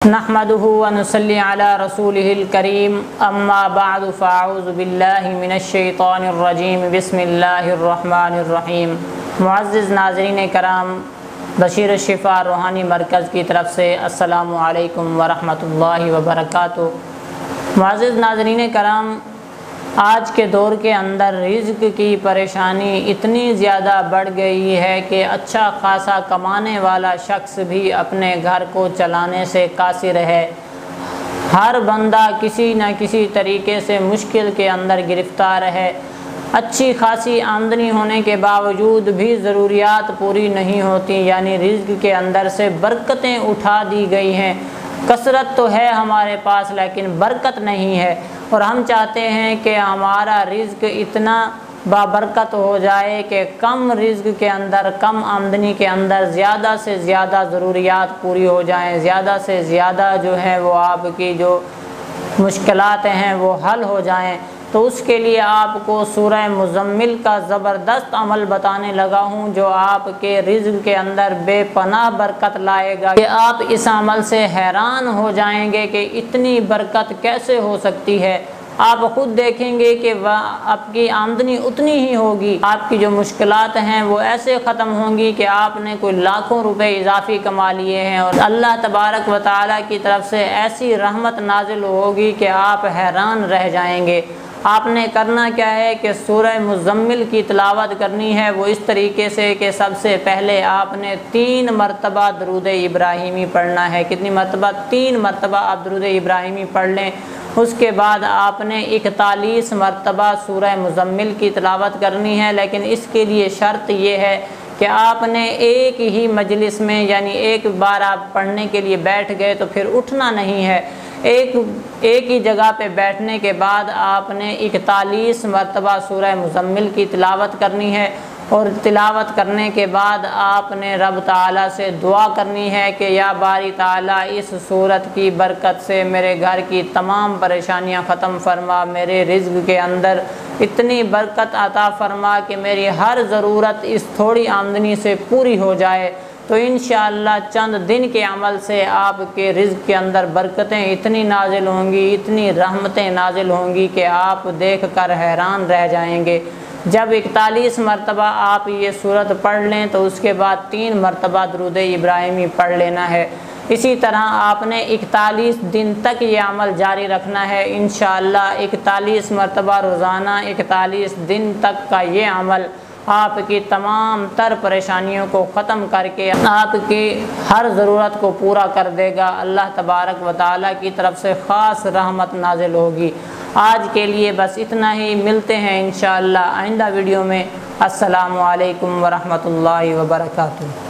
نحمده ونصلي على رسوله الكريم اما بعد فاعوذ باللہ من الشیطان الرجیم بسم اللہ الرحمن الرحیم۔ معزز ناظرین کرام، بشیر الشفا روحانی مرکز کی طرف سے السلام علیکم ورحمۃ اللہ وبرکاتہ۔ معزز ناظرین کرام، آج کے دور کے اندر رزق کی پریشانی اتنی زیادہ بڑھ گئی ہے کہ اچھا خاصا کمانے والا شخص بھی اپنے گھر کو چلانے سے قاصر ہے۔ ہر بندہ کسی نہ کسی طریقے سے مشکل کے اندر گرفتار ہے۔ اچھی خاصی آمدنی ہونے کے باوجود بھی ضروریات پوری نہیں ہوتی، یعنی رزق کے اندر سے برکتیں اٹھا دی گئی ہیں۔ کثرت تو ہے ہمارے پاس لیکن برکت نہیں ہے، اور ہم چاہتے ہیں کہ ہمارا رزق اتنا بابرکت ہو جائے کہ کم رزق کے اندر، کم آمدنی کے اندر زیادہ سے زیادہ ضروریات پوری ہو جائیں، زیادہ سے زیادہ جو ہے وہ آپ کی جو مشکلات ہیں وہ حل ہو جائیں۔ تو اس کے لیے آپ کو سورہ مزمل کا زبردست عمل بتانے لگا ہوں جو آپ کے رزق کے اندر بے پناہ برکت لائے گا کہ آپ اس عمل سے حیران ہو جائیں گے کہ اتنی برکت کیسے ہو سکتی ہے۔ آپ خود دیکھیں گے کہ آپ کی آمدنی اتنی ہی ہوگی، آپ کی جو مشکلات ہیں وہ ایسے ختم ہوں گی کہ آپ نے کوئی لاکھوں روپے اضافی کما لیے ہیں، اور اللہ تبارک و تعالیٰ کی طرف سے ایسی رحمت نازل ہوگی کہ آپ حیران رہ جائیں گے۔ آپ نے کرنا کیا ہے کہ سورہ مزمل کی تلاوت کرنی ہے، وہ اس طریقے سے کہ سب سے پہلے آپ نے 3 مرتبہ درود ابراہیمی پڑھنا ہے۔ کتنی مرتبہ؟ 3 مرتبہ آپ درود ابراہیمی پڑھ لیں۔ اس کے بعد آپ نے 41 مرتبہ سورہ مزمل کی تلاوت کرنی ہے، لیکن اس کے لیے شرط یہ ہے کہ آپ نے ایک ہی مجلس میں، یعنی ایک بار آپ پڑھنے کے لیے بیٹھ گئے تو پھر اٹھنا نہیں ہے۔ ایک ہی جگہ پہ بیٹھنے کے بعد آپ نے 41 مرتبہ سورہ مزمل کی تلاوت کرنی ہے، اور تلاوت کرنے کے بعد آپ نے رب تعالیٰ سے دعا کرنی ہے کہ یا باری تعالیٰ اس سورت کی برکت سے میرے گھر کی تمام پریشانیاں ختم فرما، میرے رزق کے اندر اتنی برکت عطا فرما کہ میری ہر ضرورت اس تھوڑی آمدنی سے پوری ہو جائے۔ تو انشاءاللہ چند دن کے عمل سے آپ کے رزق کے اندر برکتیں اتنی نازل ہوں گی، اتنی رحمتیں نازل ہوں گی کہ آپ دیکھ کر حیران رہ جائیں گے۔ جب 41 مرتبہ آپ یہ سورت پڑھ لیں تو اس کے بعد 3 مرتبہ درود ابراہیمی پڑھ لینا ہے۔ اسی طرح آپ نے 41 دن تک یہ عمل جاری رکھنا ہے انشاءاللہ۔ 41 مرتبہ روزانہ 41 دن تک کا یہ عمل آپ کی تمام تر پریشانیوں کو ختم کر کے آپ کی ہر ضرورت کو پورا کر دے گا۔ اللہ تبارک و تعالیٰ کی طرف سے خاص رحمت نازل ہوگی۔ آج کے لیے بس اتنا ہی، ملتے ہیں انشاءاللہ آئندہ ویڈیو میں۔ السلام علیکم ورحمۃ اللہ وبرکاتہ۔